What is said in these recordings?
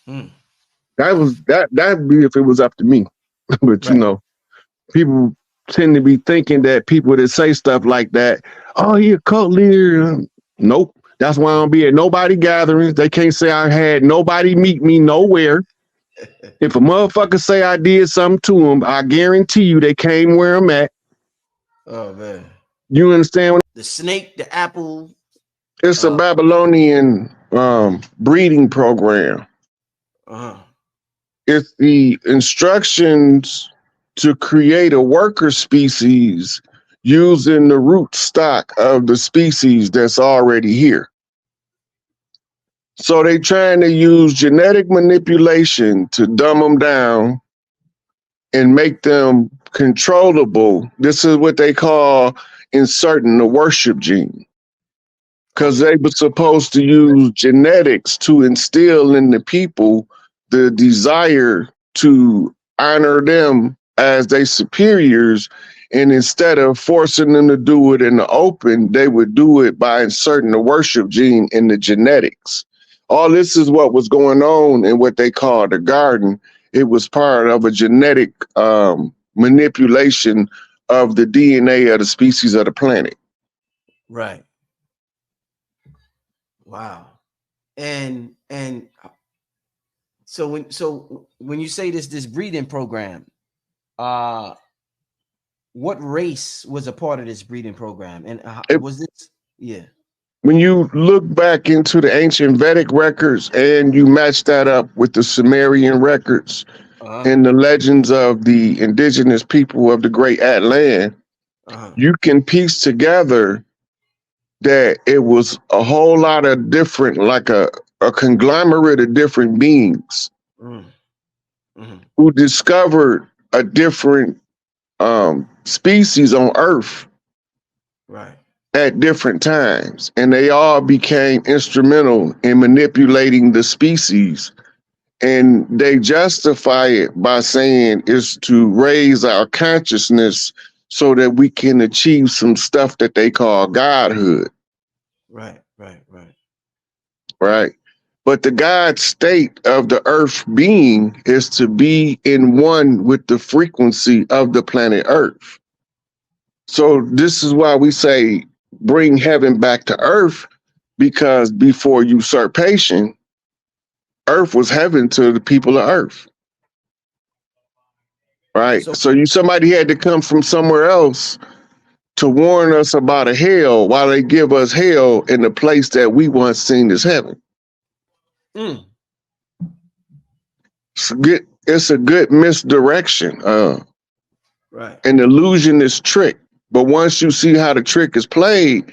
Hmm. That'd be if it was up to me. But Right. people tend to be thinking that people that say stuff like that, oh, he a cult leader. Nope. That's why I don't be at nobody gatherings. They can't say I had nobody meet me nowhere. If a motherfucker say I did something to them, I guarantee you they came where I'm at. Oh man. You understand? The snake, the apple. It's a Uh. Babylonian breeding program. Uh. It's the instructions to create a worker species using the root stock of the species that's already here. So they trying to use genetic manipulation to dumb them down and make them controllable. This is what they call inserting the worship gene. Because Okay. they were supposed to use genetics to instill in the people the desire to honor them as their superiors. And instead of forcing them to do it in the open, they would do it by inserting the worship gene in the genetics. All this is what was going on in what they call the garden. It was part of a genetic manipulation of the DNA of the species of the planet. Right. Wow. And so when you say this breeding program, uh what race was a part of this breeding program? And It, was this? Yeah. when you look back into the ancient Vedic records and you match that up with the Sumerian records Uh-huh. and the legends of the indigenous people of the Great Atlant, Uh-huh. you can piece together that it was a whole lot of different, like a conglomerate of different beings Mm. Mm-hmm. who discovered a different species on Earth Right. at different times. And they all became instrumental in manipulating the species. And they justify it by saying it's to raise our consciousness so that we can achieve some stuff that they call godhood, Right. Right. Right. right? But the God state of the earth being is to be in one with the frequency of the planet Earth. So this is why we say bring heaven back to earth, because before usurpation, earth was heaven to the people of earth. Right. So So somebody had to come from somewhere else to warn us about a hell while they give us hell in the place that we once seen as heaven. mm, It's a good misdirection. right. An illusion is trick. But once you see how the trick is played,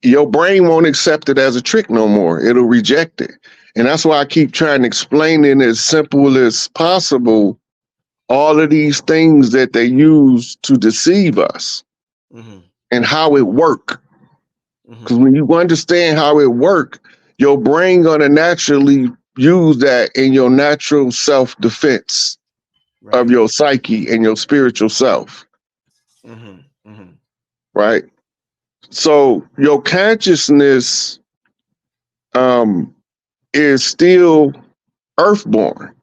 your brain won't accept it as a trick no more. It'll reject it. And that's why I keep trying to explain it as simple as possible, all of these things that they use to deceive us Mm-hmm. and how it work. Mm-hmm. Because when you understand how it work, your brain gonna naturally use that in your natural self-defense of Right. your psyche and your spiritual self, Mm-hmm. Mm-hmm. right? So your consciousness um, is still earthborn,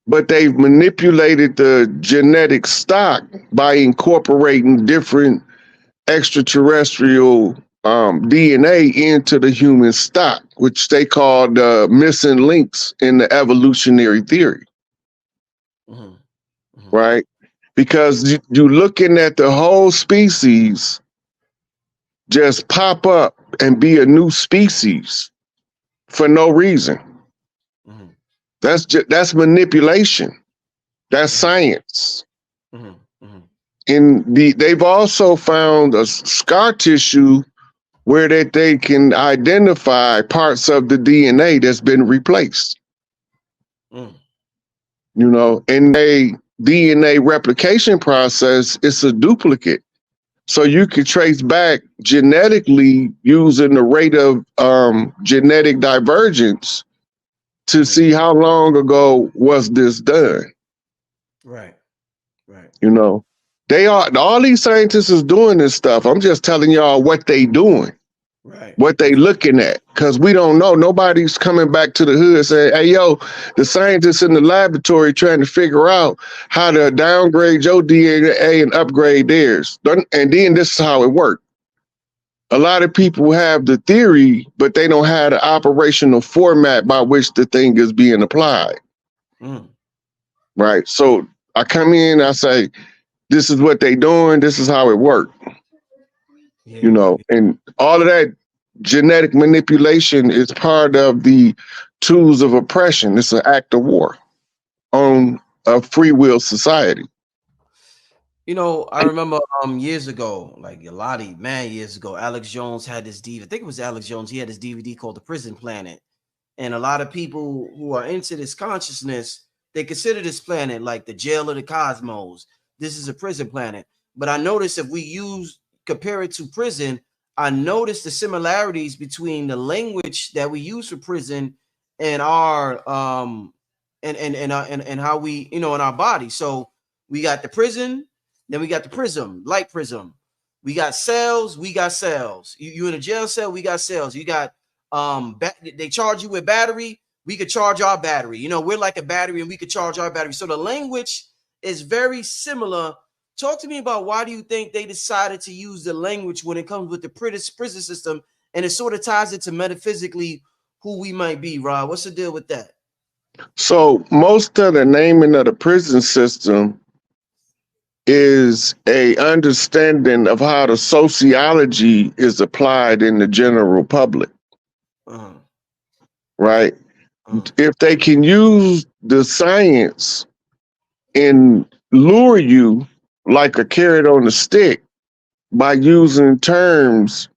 but they've manipulated the genetic stock by incorporating different extraterrestrial DNA into the human stock, which they call the missing links in the evolutionary theory, Mm-hmm. Mm-hmm. right? Because you're looking at the whole species just pop up and be a new species for no reason. Mm-hmm. That's manipulation. That's Mm-hmm. science. Mm-hmm. Mm-hmm. They've also found a scar tissue where they can identify parts of the DNA that's been replaced. Mm. In a DNA replication process, it's a duplicate. So you can trace back genetically using the rate of genetic divergence to Mm-hmm. see how long ago was this done. Right. Right. You know, all these scientists is doing this stuff. I'm just telling y'all what they doing. Right. what they looking at, because we don't know. Nobody's coming back to the hood saying, hey, yo, the scientists in the laboratory trying to figure out how to downgrade your DNA and upgrade theirs. And then this is how it works. A lot of people have the theory, but they don't have the operational format by which the thing is being applied. Mm. Right. So I come in, I say, this is what they doing, this is how it works. Yeah. You know, and all of that genetic manipulation is part of the tools of oppression. It's an act of war on a free will society. You know, I remember years ago, like a lot of years ago, Alex Jones had this DVD. I think it was Alex Jones. He had this DVD called The Prison Planet. And a lot of people who are into this consciousness, they consider this planet like the jail of the cosmos. This is a prison planet. But I noticed if we compare it to prison, I noticed the similarities between the language that we use for prison and our and how we, you know, in our body. So we got the prison, then we got the prism, light prism. We got cells, we got cells. You in a jail cell, we got cells. You got they charge you with battery, we could charge our battery. You know, we're like a battery and we could charge our battery. So the language is very similar. Talk to me about why do you think they decided to use the language when it comes with the prison system, and it sort of ties into metaphysically who we might be, Rob? What's the deal with that? So most of the naming of the prison system is a understanding of how the sociology is applied in the general public. Right? If they can use the science and lure you like a carrot on a stick by using terms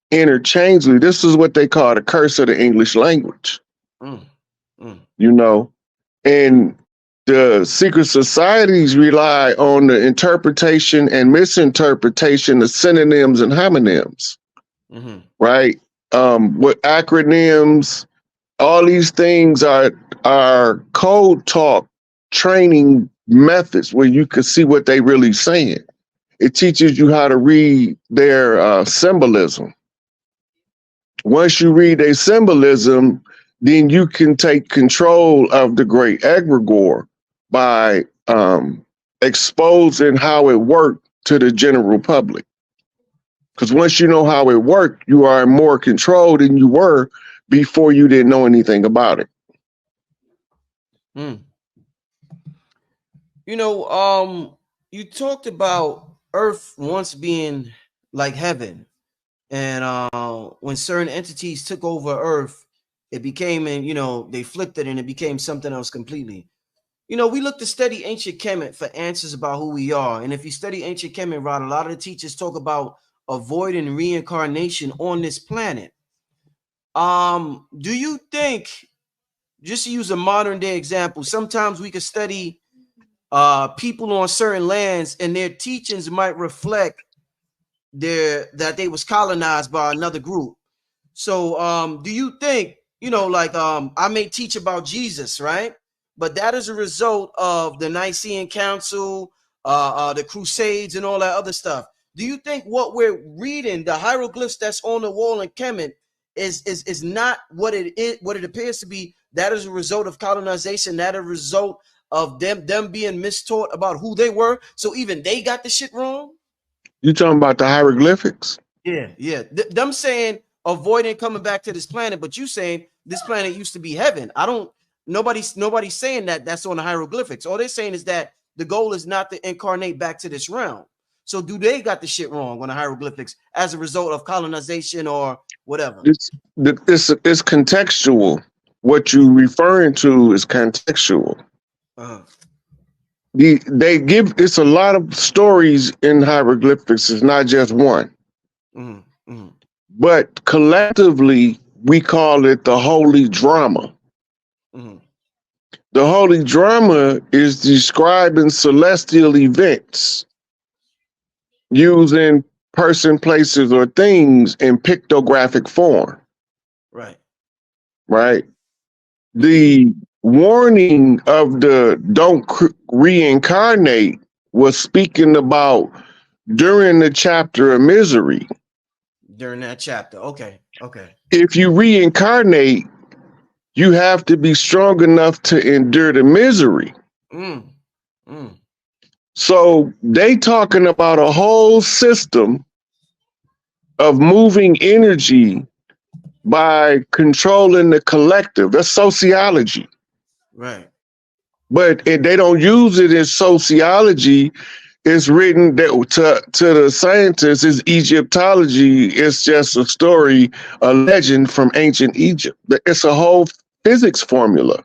interchangeably, this is what they call the curse of the English language. You know, and the secret societies rely on the interpretation and misinterpretation of synonyms and homonyms, right? With acronyms, all these things are code talk training methods where you can see what they really saying. It teaches you how to read their symbolism. Once you read their symbolism, then you can take control of the great egregore by exposing how it worked to the general public. Because once you know how it worked, you are in more control than you were before you didn't know anything about it. You know, you talked about Earth once being like heaven, and when certain entities took over Earth, it became, and you know, they flipped it and it became something else completely. You know, we look to study ancient Kemet for answers about who we are. And if you study ancient Kemet, Rod, a lot of the teachers talk about avoiding reincarnation on this planet. Do you think, just to use a modern day example, sometimes we could study people on certain lands and their teachings might reflect that they was colonized by another group. So do you think, you know, like I may teach about Jesus, right? But that is a result of the Nicene Council, the Crusades, and all that other stuff. Do you think what we're reading, the hieroglyphs that's on the wall in Kemet, is not what it is, what it appears to be? That is a result of colonization. That is a result of them being mistaught about who they were. So even they got the shit wrong. You talking about the hieroglyphics? Yeah. Them saying avoiding coming back to this planet, but you saying this planet used to be heaven. Nobody's saying that that's on the hieroglyphics. All they're saying is that the goal is not to incarnate back to this realm. So do they got the shit wrong on the hieroglyphics as a result of colonization or whatever? It's contextual. What you referring to is contextual. They give, it's a lot of stories in hieroglyphics. It's not just one. But collectively, we call it the holy drama. The holy drama is describing celestial events using person, places, or things in pictographic form. Right. The warning of the don't reincarnate was speaking about during the chapter of misery. During that chapter, okay. Okay. If you reincarnate, you have to be strong enough to endure the misery. Mm. Mm. So they talking about a whole system of moving energy by controlling the collective. That's sociology. Right. But they don't use it in sociology. It's written that to the scientists is Egyptology. It's just a story, a legend from ancient Egypt. It's a whole physics formula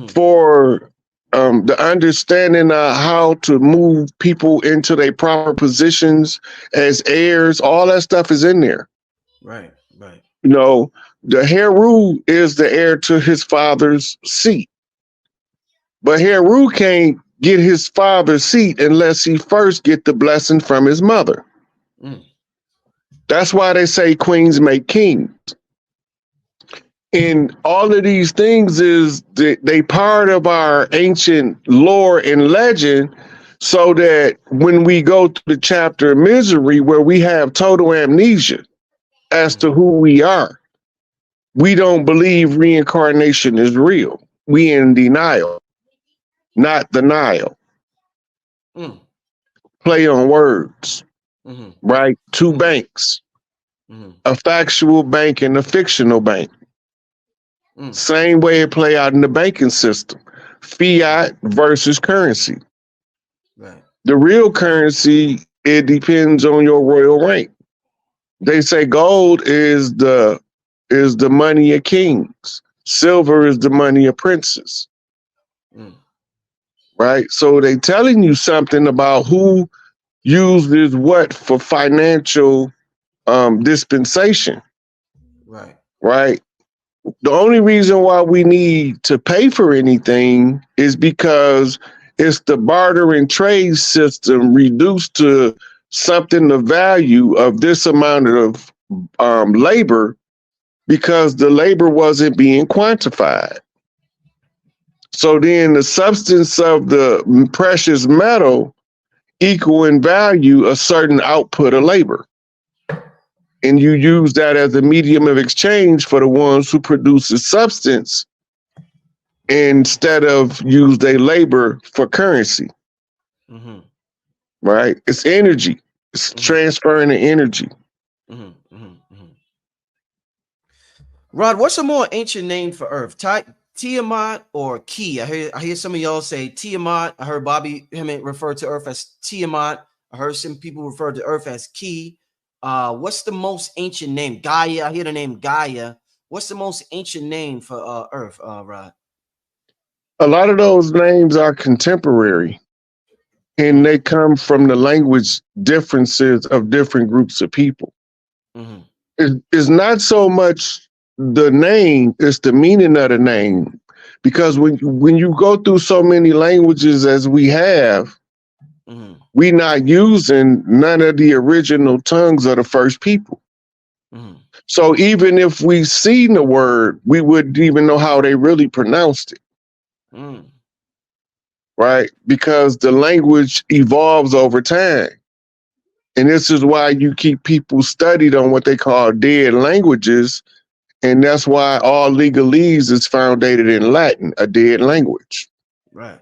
for the understanding of how to move people into their proper positions as heirs. All that stuff is in there. Right. Right. You know, the Heru is the heir to his father's seat. But Heru can't get his father's seat unless he first get the blessing from his mother. Mm. That's why they say queens make kings. And all of these things is they part of our ancient lore and legend, so that when we go to the chapter of misery where we have total amnesia as to who we are, we don't believe reincarnation is real. We in denial, not denial. Mm. Play on words, right? Two Mhm. banks, a factual bank and a fictional bank. Same way it play out in the banking system. Fiat versus currency. Right. The real currency, it depends on your royal rank. They say gold is the money of kings. Silver is the money of princes. Right? So they telling you something about who uses what for financial dispensation. Right. Right? The only reason why we need to pay for anything is because it's the barter and trade system reduced to something the value of this amount of labor, because the labor wasn't being quantified. So then the substance of the precious metal equal in value a certain output of labor. And you use that as a medium of exchange for the ones who produce the substance, instead of use their labor for currency. Right? It's energy. It's transferring the energy. Rod, what's a more ancient name for Earth? Tiamat or Ki? I hear some of y'all say Tiamat. I heard Bobby Hemmett refer to Earth as Tiamat. I heard some people refer to Earth as Ki. What's the most ancient name? Gaia. I hear the name Gaia. What's the most ancient name for Earth, Rod? A lot of those names are contemporary, and they come from the language differences of different groups of people. It's not so much the name, it's the meaning of the name. Because when you go through so many languages as we have, we're not using none of the original tongues of the first people. So even if we seen the word, we wouldn't even know how they really pronounced it. Right? Because the language evolves over time. And this is why you keep people studied on what they call dead languages. And that's why all legalese is founded in Latin, a dead language. Right.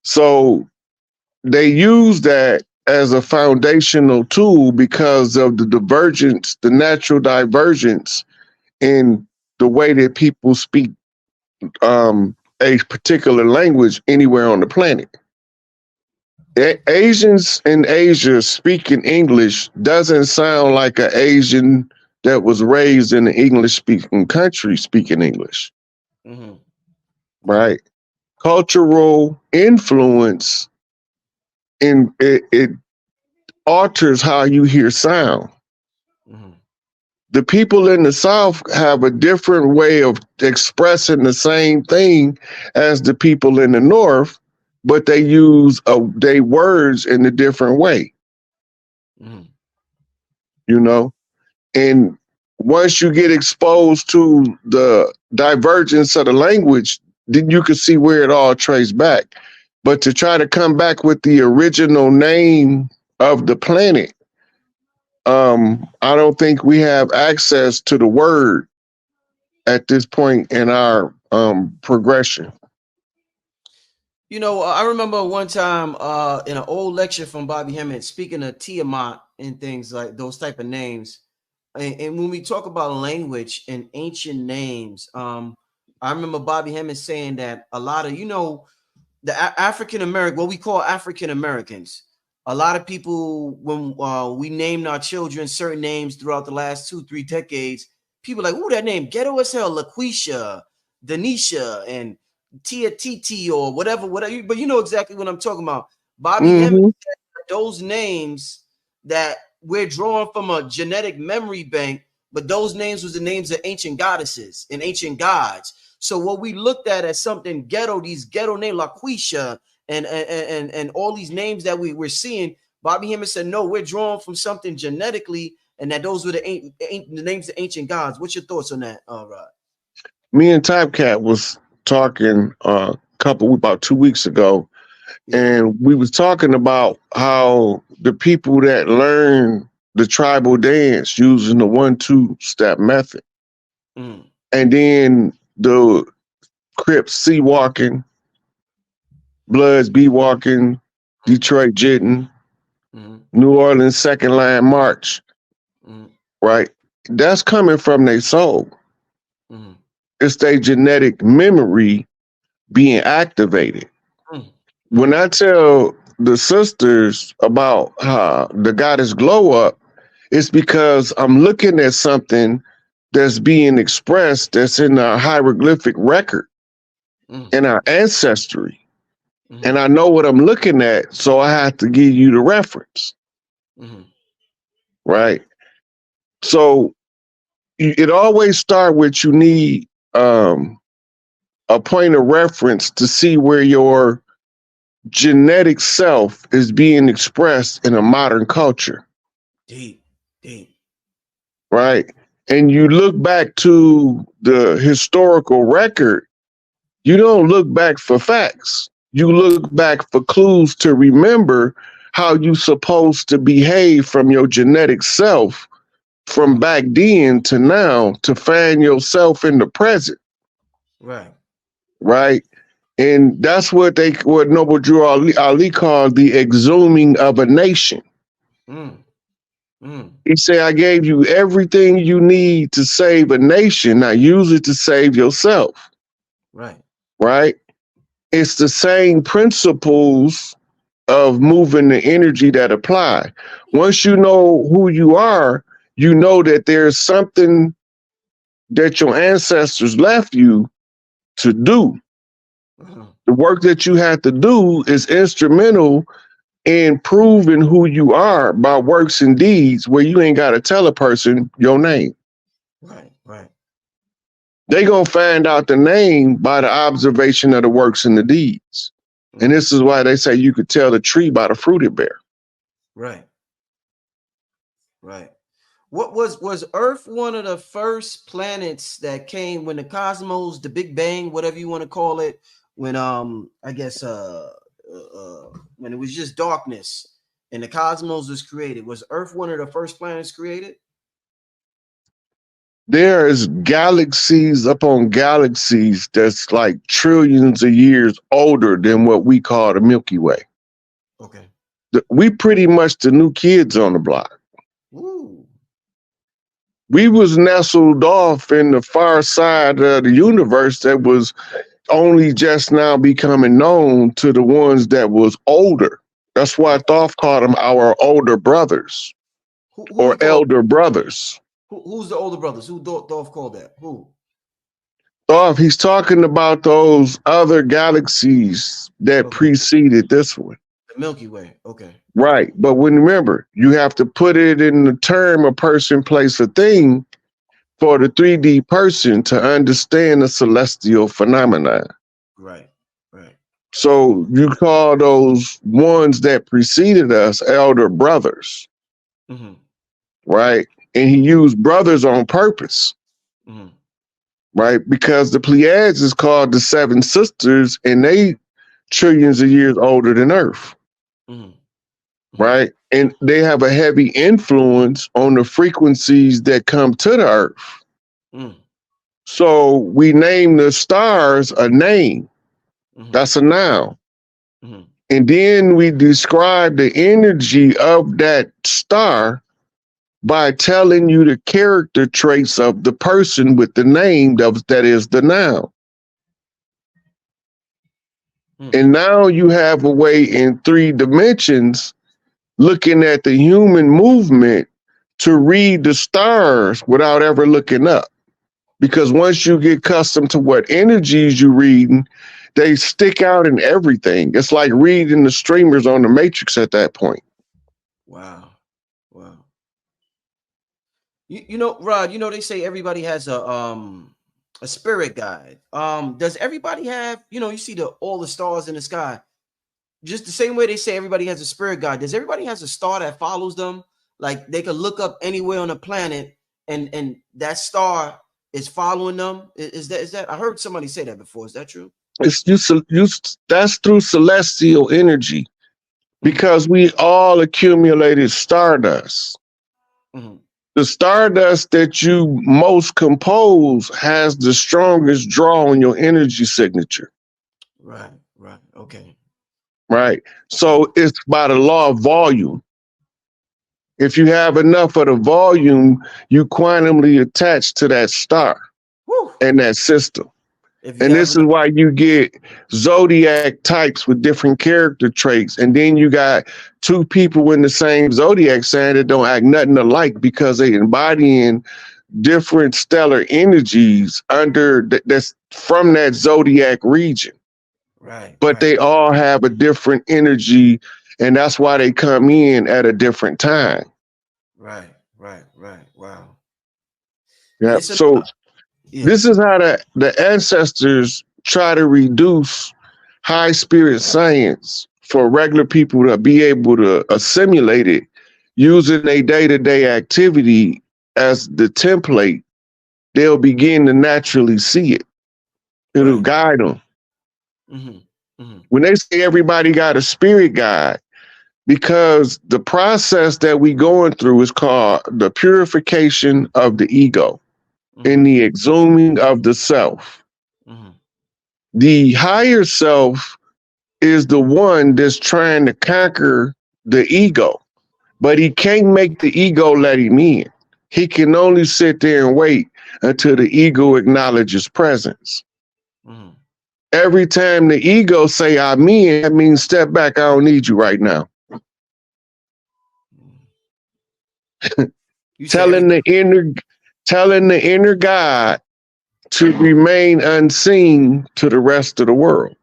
So they use that as a foundational tool because of the divergence, the natural divergence in the way that people speak a particular language anywhere on the planet. Asians in Asia speaking English doesn't sound like an Asian that was raised in an English-speaking country speaking English. Right? Cultural influence, and it alters how you hear sound. The people in the South have a different way of expressing the same thing as the people in the North, but they use their words in a different way. You know? And once you get exposed to the divergence of the language, then you can see where it all traced back. But to try to come back with the original name of the planet, I don't think we have access to the word at this point in our progression. I remember one time in an old lecture from Bobby Hemmett speaking of Tiamat and things like those type of names. And when we talk about language and ancient names, I remember Bobby Hemmett saying that a lot of, the African American, what we call African Americans, a lot of people, when we named our children certain names throughout the last 2-3 decades, people like, "Ooh, that name ghetto as hell, LaQuisha, Denisha, and Tia Titi, or whatever." But you know exactly what I'm talking about. Bobby Hemmett Mm-hmm. said those names that we're drawing from a genetic memory bank, but those names was the names of ancient goddesses and ancient gods. So what we looked at as something ghetto, these ghetto names, LaQuisha, and all these names that we're seeing, Bobby Hemmett said, no, we're drawn from something genetically, and that those were the names of ancient gods. What's your thoughts on that, Rod? Me and Type Cat was talking about 2 weeks ago, Yeah. and we was talking about how the people that learn the tribal dance using the 1-2 step method, Mm. and then the Crips C walking, Bloods B walking, Detroit jitting, New Orleans second line march, right? That's coming from their soul. It's their genetic memory being activated. When I tell the sisters about the goddess glow up, it's because I'm looking at something that's being expressed that's in our hieroglyphic record in our ancestry. And I know what I'm looking at, so I have to give you the reference. Right? So it always starts with you need a point of reference to see where your genetic self is being expressed in a modern culture. Deep. Right? And you look back to the historical record, you don't look back for facts. You look back for clues to remember how you supposed to behave from your genetic self from back then to now to find yourself in the present. Right. Right? And that's what Noble Drew Ali called the exhuming of a nation. He said, I gave you everything you need to save a nation. Now use it to save yourself. Right. Right? It's the same principles of moving the energy that apply. Once you know who you are, you know that there's something that your ancestors left you to do. The work that you have to do is instrumental in proving who you are by works and deeds where you ain't got to tell a person your name. Right. They gonna find out the name by the observation of the works and the deeds. And this is why they say you could tell the tree by the fruit it bear. Right. What was Earth one of the first planets that came when the cosmos, the Big Bang, whatever you want to call it, when I guess when it was just darkness and the cosmos was created? Was Earth one of the first planets created? There's galaxies upon galaxies that's like trillions of years older than what we call the Milky Way. Okay. We pretty much the new kids on the block. Ooh. We was nestled off in the far side of the universe that was only just now becoming known to the ones that was older. That's why Thoth called them our older brothers or elder brothers. Who's the older brothers? Who Dolph called that? Who? Thoth, he's talking about those other galaxies that preceded this one. The Milky Way. Okay. Right. But remember, you have to put it in the term a person, place, a thing for the 3D person to understand the celestial phenomenon. Right. So you call those ones that preceded us elder brothers. Right? And he used brothers on purpose. Right? Because the Pleiades is called the seven sisters, and they trillions of years older than Earth. right? And they have a heavy influence on the frequencies that come to the earth. Mm. So we name the stars a name. That's a noun. And then we describe the energy of that star by telling you the character traits of the person with the name that is the noun. And now you have a way in 3 dimensions looking at the human movement to read the stars without ever looking up. Because once you get accustomed to what energies you're reading, they stick out in everything. It's like reading the streamers on the Matrix at that point. Wow. Wow. You know, Rod, you know, they say everybody has a spirit guide. Does everybody have, you know, you see all the stars in the sky, just the same way they say everybody has a spirit guide. Does everybody has a star that follows them? Like they could look up anywhere on the planet and that star is following them. Is that I heard somebody say that before. Is that true? It's that's through celestial energy, because we all accumulated stardust. The stardust that you most compose has the strongest draw on your energy signature. Right. Okay. Right. So it's by the law of volume. If you have enough of the volume, you quantumly attach to that star and that system. And this is why you get zodiac types with different character traits. And then you got 2 people in the same zodiac sign that don't act nothing alike because they embodying different stellar energies that's from that zodiac region. Right. But they all have a different energy, and that's why they come in at a different time. Right. Wow. Yeah. So this is how the ancestors try to reduce high spirit science for regular people to be able to assimilate it using a day-to-day activity as the template. They'll begin to naturally see it. It'll guide them. When they say everybody got a spirit guide, because the process that we going through is called the purification of the ego and the exhuming of the self. The higher self is the one that's trying to conquer the ego, but he can't make the ego let him in. He can only sit there and wait until the ego acknowledges presence. Every time the ego say I'm in, that means step back, I don't need you right now. Telling the inner God to remain unseen to the rest of the world.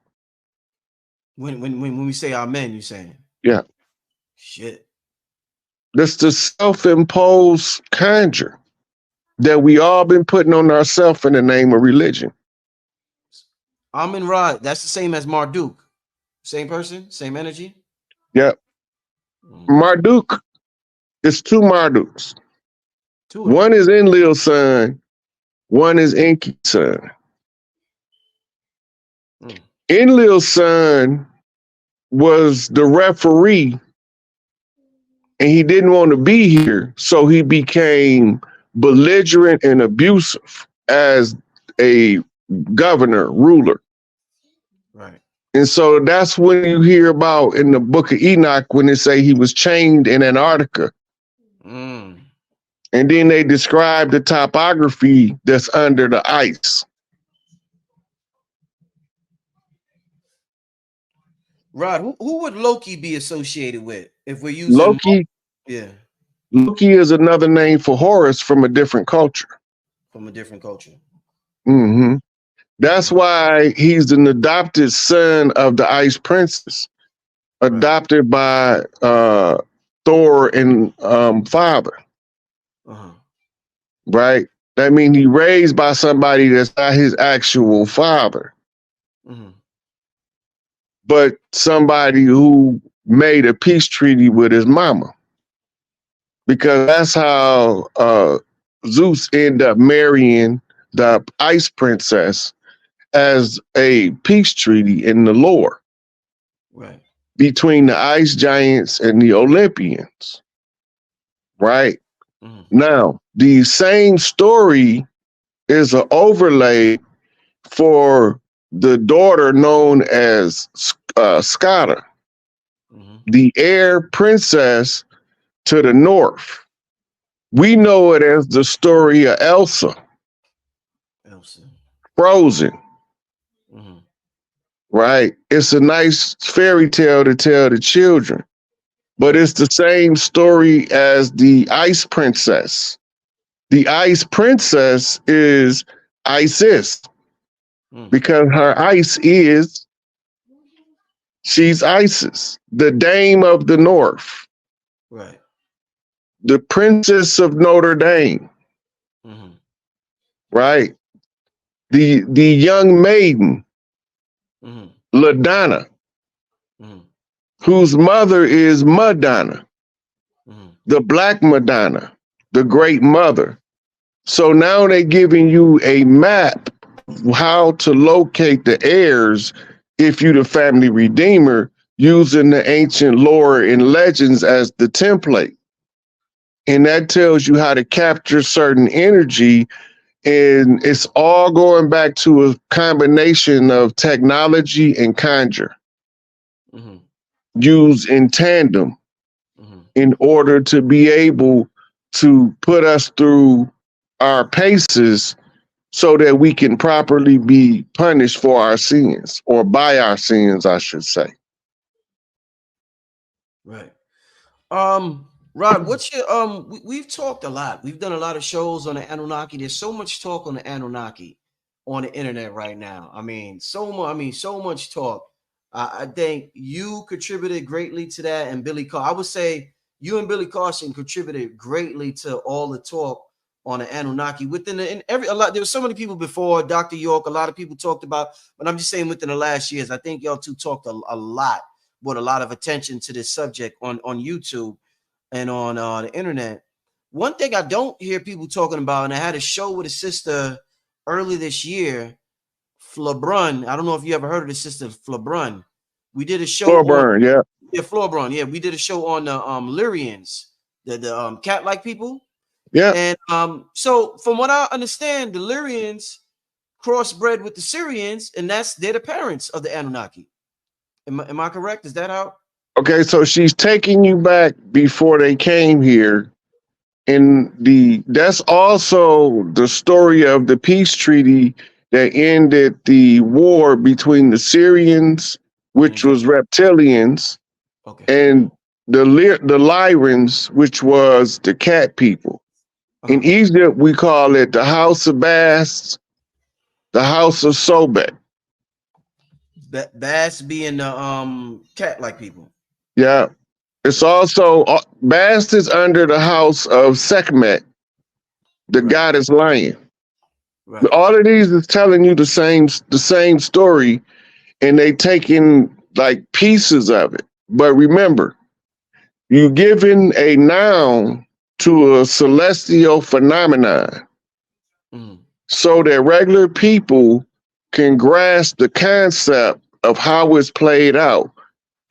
When we say amen, you saying? Yeah. Shit. That's the self-imposed conjure that we all been putting on ourselves in the name of religion. Amen Rod, that's the same as Marduk. Same person, same energy? Yep. Marduk, it's 2 Marduks. One is Enlil's son, one is Enki's son. Enlil's son was the referee, and he didn't want to be here, so he became belligerent and abusive as a governor, ruler. Right. And so that's when you hear about in the book of Enoch when they say he was chained in Antarctica. And then they describe the topography that's under the ice. Rod, who would Loki be associated with if we're using Loki? Yeah. Loki is another name for Horus from a different culture. From a different culture. That's why he's an adopted son of the Ice Princess, adopted by Thor and father. Right? That means he raised by somebody that's not his actual father. But somebody who made a peace treaty with his mama. Because that's how Zeus ended up marrying the Ice Princess as a peace treaty in the lore. Right. between the ice giants and the Olympians, right? Mm-hmm. Now, the same story is an overlay for the daughter known as Scotta, Mm-hmm. the air princess to the north. We know it as the story of Elsa, Elsa. Frozen, Mm-hmm. right? It's a nice fairy tale to tell the children, but Right. it's the same story as the Ice Princess. The Ice Princess is Isis Mm. because her ice is, she's Isis, the Dame of the North, Right. the Princess of Notre Dame, Mm-hmm. right? The young maiden, Mm-hmm. LaDonna, Mm-hmm. whose mother is Madonna, Mm-hmm. the Black Madonna, the Great Mother. So now they're giving you a map of how to locate the heirs if you the family redeemer using the ancient lore and legends as the template. And that tells you how to capture certain energy. And it's all going back to a combination of technology and conjure Mm-hmm. used in tandem Mm-hmm. in order to be able to put us through our paces so that we can properly be punished for our sins or by our sins, I should say. Right. Rod, what's your we've talked a lot. We've done a lot of shows on the Anunnaki. There's so much talk on the Anunnaki on the internet right now. I mean, so much talk. I think you contributed greatly to that, and Billy Carr. I would say you and Billy Carson contributed greatly to all the talk on the Anunnaki. Within the, and every a lot, there were so many people before Dr. York. A lot of people talked about, but I'm just saying within the last years, I think y'all two talked a lot, brought a lot of attention to this subject on YouTube and on the internet. One thing I don't hear people talking about, and I had a show with a sister early this year, Flabrun. I don't know if you ever heard of the sister Flabrun. We did a show Floor on burn, yeah. Florbrun. Yeah, we did a show on the Lyrians, the cat-like people. Yeah. And so from what I understand, the Lyrians crossbred with the Syrians, and they're the parents of the Anunnaki. Am I correct? Is that how? Okay, so she's taking you back before they came here. And that's also the story of the peace treaty that ended the war between the Syrians, which Mhm. was reptilians, Okay. and the Lyrans, which was the cat people. In Uh-huh. Egypt, we call it the House of Bast, the House of Sobek. Bass being the cat-like people. Yeah. It's Okay. also, Bast is under the House of Sekhmet, the Right. goddess lion. Right. All of these is telling you the same story, and they taking like pieces of it. But remember, you giving a noun to a celestial phenomenon Mm. so that regular people can grasp the concept of how it's played out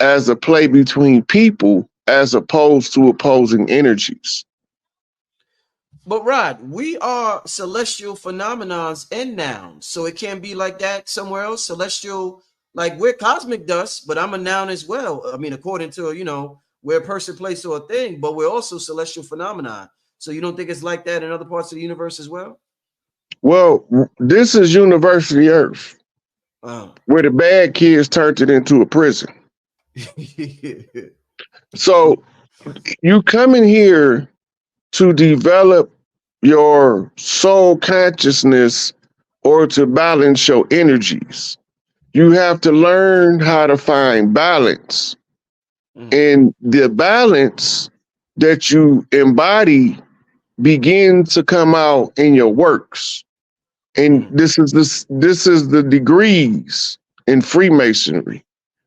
as a play between people as opposed to opposing energies. But Rod, we are celestial phenomenons and nouns, so it can be like that somewhere else. Celestial, like we're cosmic dust, but I'm a noun as well. I mean, according to we're a person, place, or a thing, but we're also celestial phenomenon. So you don't think it's like that in other parts of the universe as well? Well, this is University Earth, Uh, where the bad kids turned it into a prison. So you come in here to develop your soul consciousness or to balance your energies. You have to learn how to find balance. mm, And the balance that you embody begins to come out in your works. And mm, this is the degrees in Freemasonry,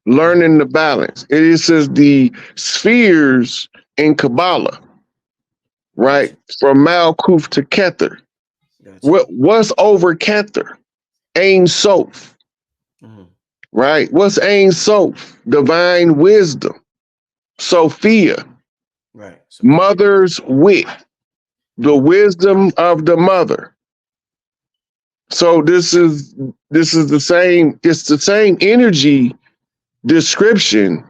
mm. learning the balance. It says the spheres in Kabbalah, right? Gotcha, From Malkuth to Kether. gotcha. What's over Kether? Ein Sof. Mm, right? What's Ein Sof? Divine wisdom. Sophia, Right. Sophia. mother's wit, the Mm-hmm. wisdom of the mother. So this is the same, it's the same energy description,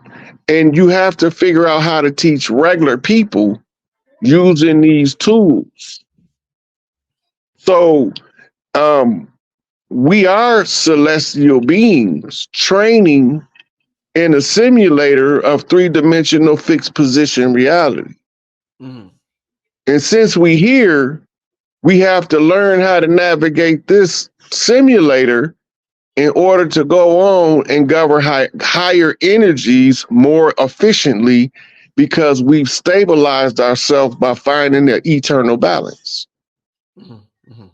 and you have to figure out how to teach regular people using these tools. So um we are celestial beings training in a simulator of three-dimensional fixed position reality. Mm-hmm. And since we here, we have to learn how to navigate this simulator in order to go on and govern higher energies more efficiently, because we've stabilized ourselves by finding the eternal balance. Mm-hmm. Mm-hmm.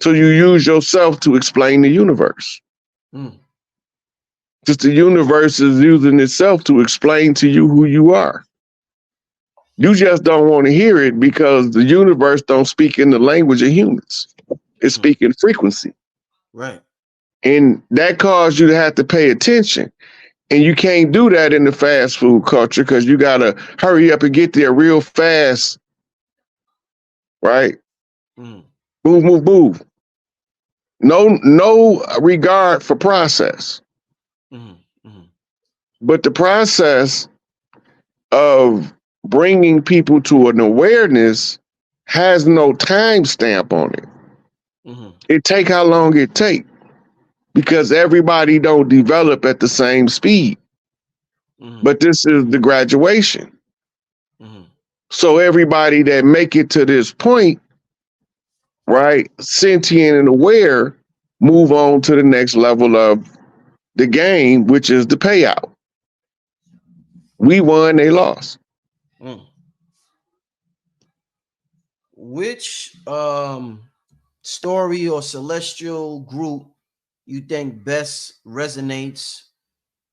So you use yourself to explain the universe. Mm-hmm. Just the universe is using itself to explain to you who you are. You just don't want to hear it because the universe don't speak in the language of humans. It Mm-hmm. speaks in frequency. Right. And that caused you to have to pay attention. And you can't do that in the fast food culture because you got to hurry up and get there real fast, right? Mm-hmm. Move, move, move. No regard for process. Mm-hmm. Mm-hmm. But the process of bringing people to an awareness has no time stamp on it. Mm-hmm. It take how long it take, because everybody don't develop at the same speed. Mm-hmm. But this is the graduation. Mm-hmm. So everybody that make it to this point, right, sentient and aware, move on to the next level of the game, which is the payout. We won, they lost. Mm. Which story or celestial group you think best resonates,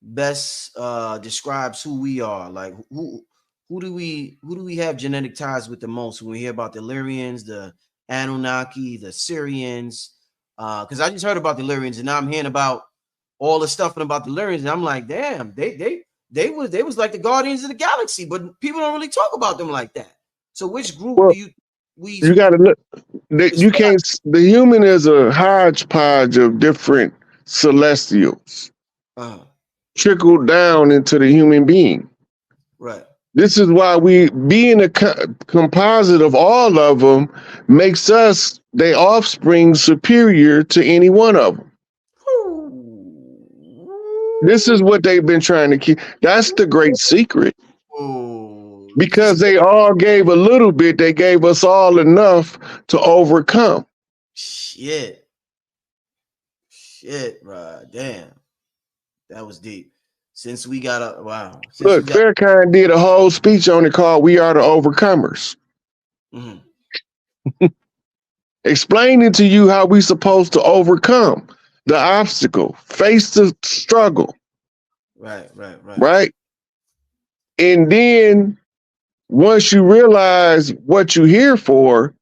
best describes who we are? Like who do we have genetic ties with the most when we hear about the Lyrians, the Anunnaki, the Syrians? Because I just heard about the Lyrians, and now I'm hearing about all the stuff about the Lyrians, and I'm like, damn, they was like the Guardians of the Galaxy, but people don't really talk about them like that. So which group do Well, we you got to look. You describe? can't. The human is a hodgepodge of different celestials Uh, trickled down into the human being. right. This is why we being a composite of all of them makes us their offspring superior to any one of them. This is what they've been trying to keep. That's the great secret. Oh, Because they all gave a little bit, they gave us all enough to overcome. shit, shit, right? Damn, that was deep. Since we got a wow, since we Look, got Fairkind did a whole speech on it called "We Are the Overcomers," mhm, explaining to you how we supposed to overcome the obstacle, face the struggle, right, right, right, right? And then once you realize what you're here for,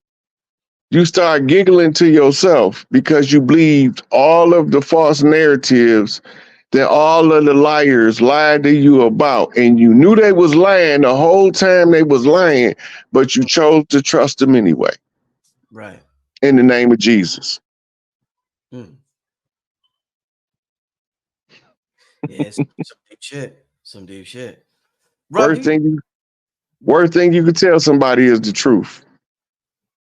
you start giggling to yourself because you believed all of the false narratives that all of the liars lied to you about, and you knew they was lying the whole time they was lying, but you chose to trust them anyway right. in the name of Jesus. Mm. Yeah, some deep shit. Some deep shit. Rob, Worst thing you worst thing you could tell somebody is the truth.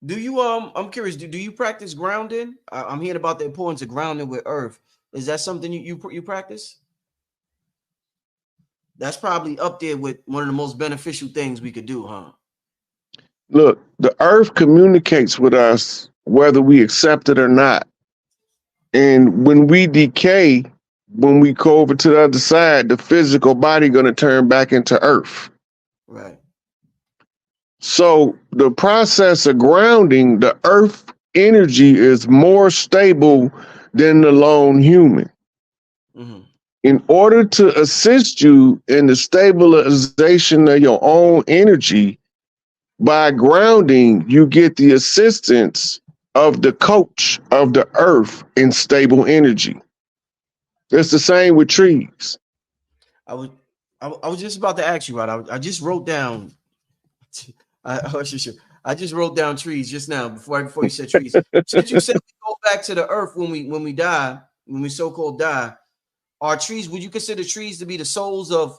do you I'm curious, do you practice grounding? I'm hearing about the importance of grounding with earth. Is that something you practice? That's probably up there with one of the most beneficial things we could do, huh? Look, the earth communicates with us whether we accept it or not. And when we decay, when we go over to the other side, the physical body going to turn back into earth. Right. So the process of grounding, the earth energy is more stable than the lone human. Mm-hmm. In order to assist you in the stabilization of your own energy, by grounding, you get the assistance of the coach of the earth in stable energy. It's the same with trees. I was I was just about to ask you, right? I just wrote down. I just wrote down trees just now before you said trees. Since you said we go back to the earth when we die, when we so-called die, are trees? Would you consider trees to be the souls of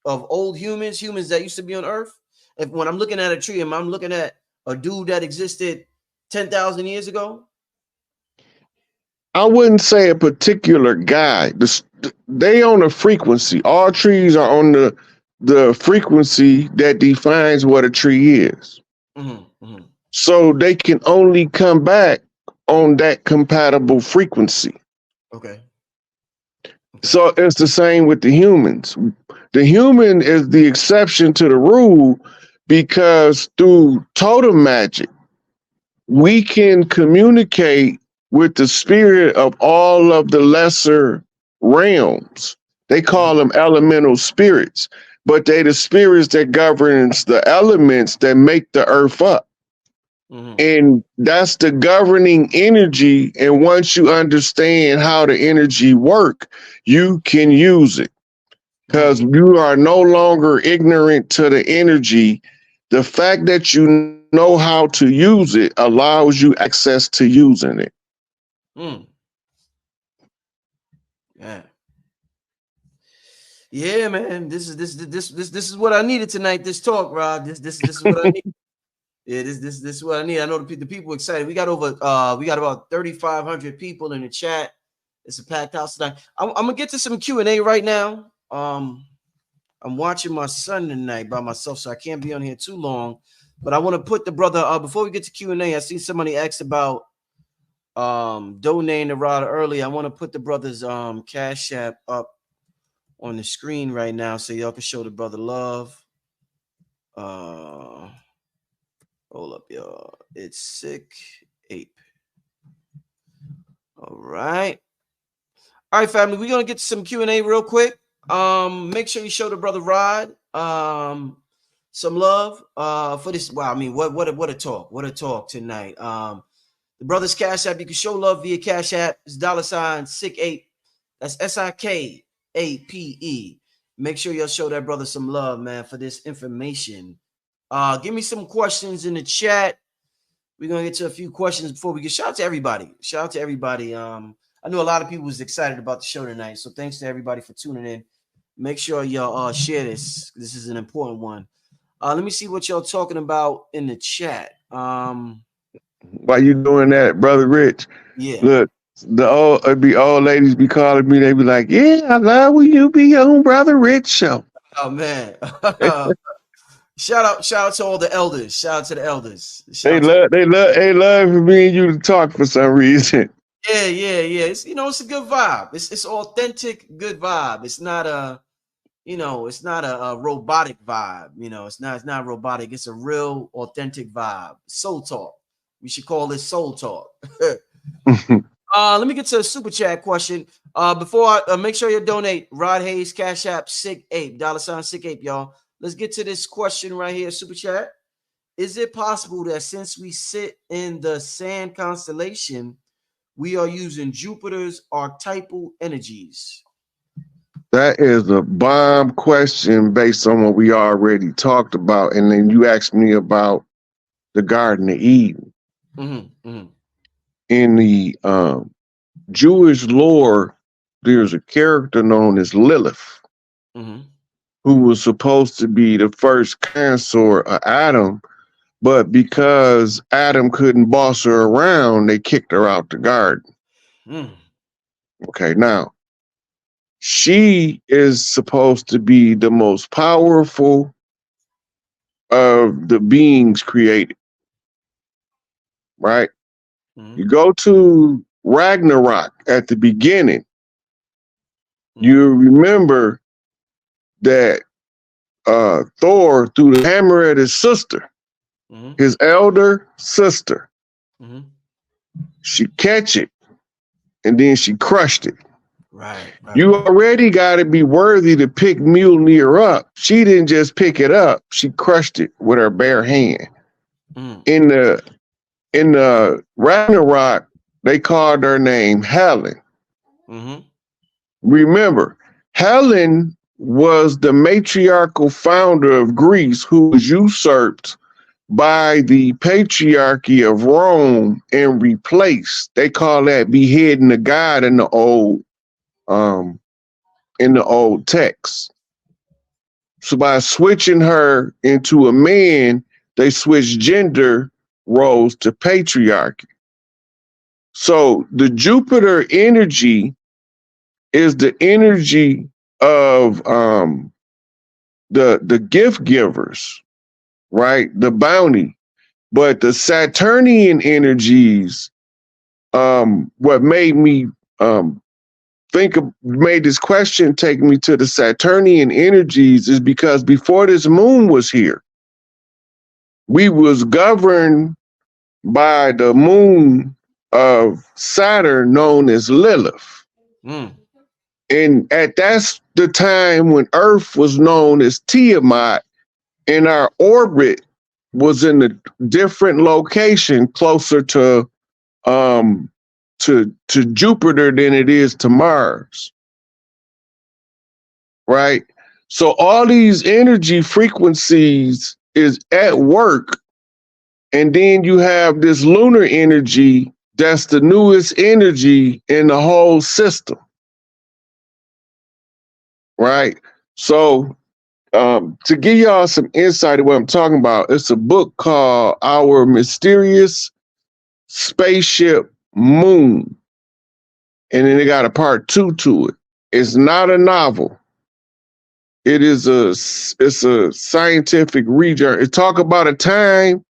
old humans that used to be on Earth? If when I'm looking at a tree, am I'm looking at a dude that existed 10,000 years ago? I wouldn't say a particular guy. They on a frequency. All trees are on the frequency that defines what a tree is. So they can only come back on that compatible frequency. Okay. So it's the same with the humans. The human is the exception to the rule because through totem magic, we can communicate with the spirit of all of the lesser realms. They call them elemental spirits, but they the spirits that governs the elements that make the earth up. And that's the governing energy. And once you understand how the energy work, you can use it because you are no longer ignorant to the energy. The fact that you know how to use it allows you access to using it. Yeah, man. This is what I needed tonight. This talk, Rod. This is what I need. Yeah, this is what I need. I know the people excited. We got about 3,500 people in the chat. It's a packed house tonight. I'm gonna get to some Q&A right now. I'm watching my son tonight by myself, so I can't be on here too long. But I want to put the brother before we get to Q&A. I see somebody asked about donating to Rod early. I want to put the brother's Cash App up on the screen right now so y'all can show the brother love. Hold up, y'all. It's SikApe. All right, family. We're gonna get to some Q&A real quick. Make sure you show the brother Rod some love for this. Wow, I mean, what a talk! What a talk tonight. The brother's Cash App. You can show love via Cash App. It's $ SikApe. That's SIKAPE. Make sure y'all show that brother some love, man, for this information. Give me some questions in the chat. We're gonna get to a few questions before we get. Shout out to everybody. Shout out to everybody. I know a lot of people was excited about the show tonight, so thanks to everybody for tuning in. Make sure y'all share this. This is an important one. Let me see what y'all talking about in the chat. While you doing that, brother Rich? Yeah. Look, the old ladies be calling me. They be like, "Yeah, I love when you be on Brother Rich show." Oh man. Shout out to all the elders. Shout out to the elders. They love for me and you to talk for some reason. Yeah. It's it's a good vibe. It's authentic, good vibe. It's not a it's not a robotic vibe. It's not robotic. It's a real authentic vibe. Soul talk. We should call this soul talk. Let me get to a super chat question. Before I make sure you donate, Rod Hayes, Cash App, SikApe, $ SikApe, y'all. Let's get to this question right here, super chat. Is it possible that since we sit in the sand constellation, we are using Jupiter's archetypal energies? That is a bomb question based on what we already talked about. And then you asked me about the Garden of Eden. In the Jewish lore, there's a character known as Lilith, who was supposed to be the first consort of Adam, but because Adam couldn't boss her around, they kicked her out the garden. Okay, now, she is supposed to be the most powerful of the beings created, right? You go to Ragnarok at the beginning, you remember that Thor threw the hammer at his sister, his elder sister. She catch it, and then she crushed it. Right. You already got to be worthy to pick Mjolnir up. She didn't just pick it up; she crushed it with her bare hand. In the Ragnarok, they called her name Helen. Remember, Helen was the matriarchal founder of Greece who was usurped by the patriarchy of Rome and replaced. They call that beheading the god um in the old text. So by switching her into a man, they switched gender roles to patriarchy. So the Jupiter energy is the energy of the gift givers, right? The bounty. But the Saturnian energies, what made me made this question take me to the Saturnian energies is because before this moon was here, we was governed by the moon of Saturn known as Lilith. Mm. And that's the time when Earth was known as Tiamat, and our orbit was in a different location closer to Jupiter than it is to Mars. Right? So all these energy frequencies is at work, and then you have this lunar energy that's the newest energy in the whole system. Right? So to give y'all some insight of what I'm talking about, it's a book called Our Mysterious Spaceship Moon. And then they got a part 2 to it. It's not a novel. It's a scientific research. It talk about a time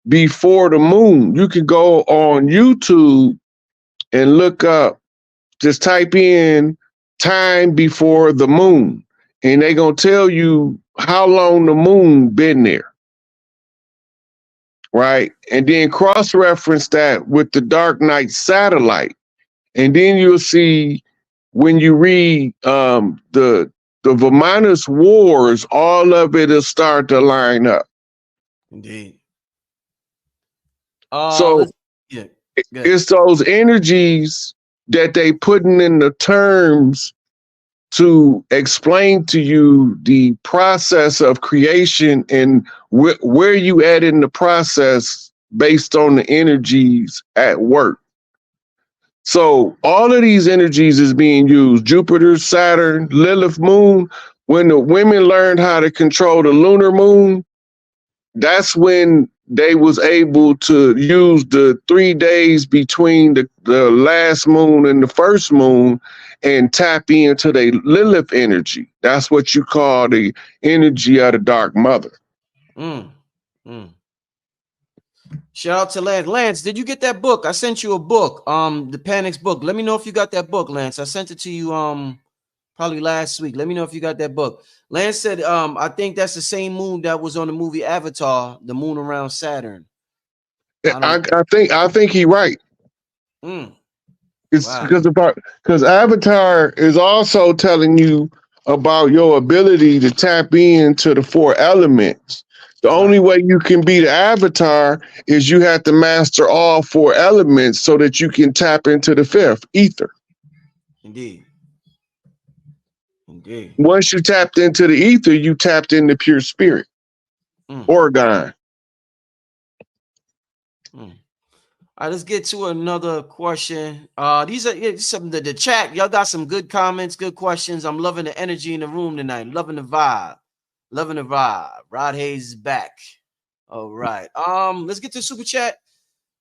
before the moon. You can go on YouTube and look up, just type in time before the moon, and they gonna tell you how long the moon been there. Right? And then cross-reference that with the Dark Knight satellite. And then you'll see when you read the Vimanus Wars, all of it will start to line up. Indeed. So yeah, it's those energies that they putting in the terms to explain to you the process of creation and where you at in the process based on the energies at work. So all of these energies is being used. Jupiter, Saturn, Lilith, moon. When the women learned how to control the lunar moon, that's when they was able to use the 3 days between the last moon and the first moon and tap into the Lilith energy. That's what you call the energy of the Dark Mother. Shout out to Lance. Lance, did you get that book? I sent you a book, the Panics book. Let me know if you got that book, Lance. I sent it to you probably last week. Let me know if you got that book. Lance said, I think that's the same moon that was on the movie Avatar, the moon around Saturn. I think he's right. It's because Avatar is also telling you about your ability to tap into the 4 elements. The only way you can be the Avatar is you have to master all 4 elements so that you can tap into the 5th, ether. Indeed. Once you tapped into the ether, you tapped into pure spirit. Orgon. All right, let's get to another question. These are some of the chat. Y'all got some good comments, good questions. I'm loving the energy in the room tonight. Loving the vibe. Loving the vibe. Rod Hayes is back. All right. Let's get to super chat.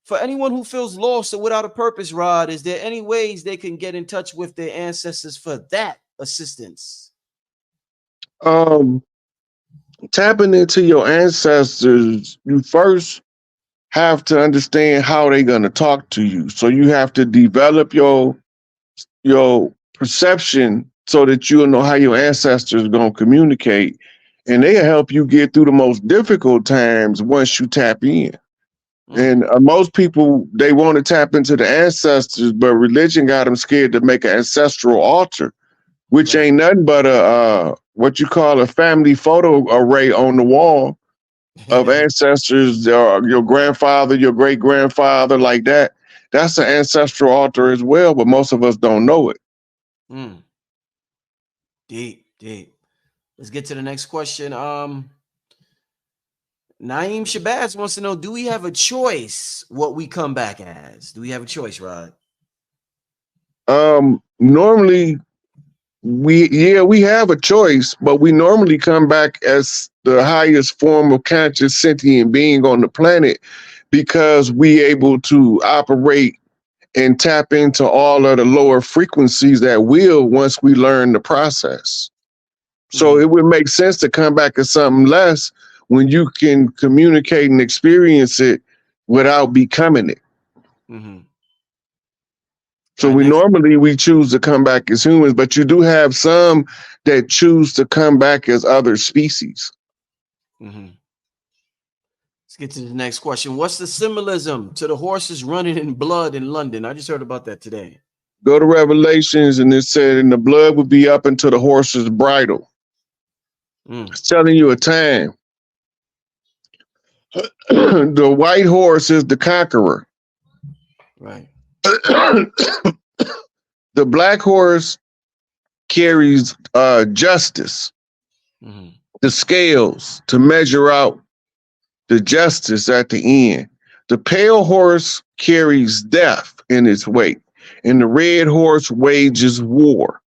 For anyone who feels lost or without a purpose, Rod, is there any ways they can get in touch with their ancestors for that assistance? Tapping into your ancestors, you first have to understand how they're going to talk to you. So you have to develop your perception so that you'll know how your ancestors are going to communicate. And they'll help you get through the most difficult times once you tap in. And most people, they want to tap into the ancestors, but religion got them scared to make an ancestral altar, which ain't nothing but a what you call a family photo array on the wall of ancestors, your grandfather, your great grandfather, like that. That's an ancestral altar as well, but most of us don't know it. Deep, deep. Let's get to the next question. Naeem Shabazz wants to know, do we have a choice what we come back as? Do we have a choice, Rod? Normally we have a choice, but we normally come back as the highest form of conscious sentient being on the planet because we able to operate and tap into all of the lower frequencies at will once we learn the process. So it would make sense to come back as something less when you can communicate and experience it without becoming it. So we choose to come back as humans, but you do have some that choose to come back as other species. Let's get to the next question. What's the symbolism to the horses running in blood in London? I just heard about that today. Go to Revelations and it said, and the blood would be up into the horse's bridle. It's telling you a time. The white horse is the conqueror. Right. The black horse carries justice, the scales to measure out the justice at the end. The pale horse carries death in its weight, and the red horse wages war.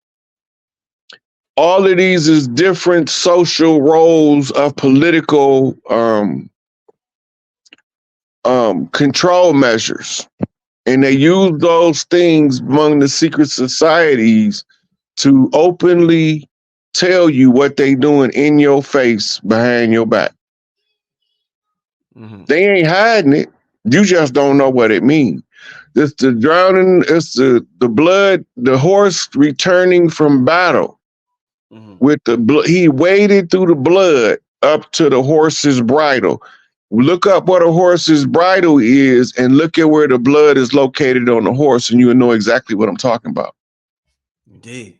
All of these is different social roles of political control measures. And they use those things among the secret societies to openly tell you what they doing in your face, behind your back. They ain't hiding it. You just don't know what it means. It's the drowning, it's the blood, the horse returning from battle with the blood. He waded through the blood up to the horse's bridle. Look up what a horse's bridle is and look at where the blood is located on the horse, and you will know exactly what I'm talking about. Indeed.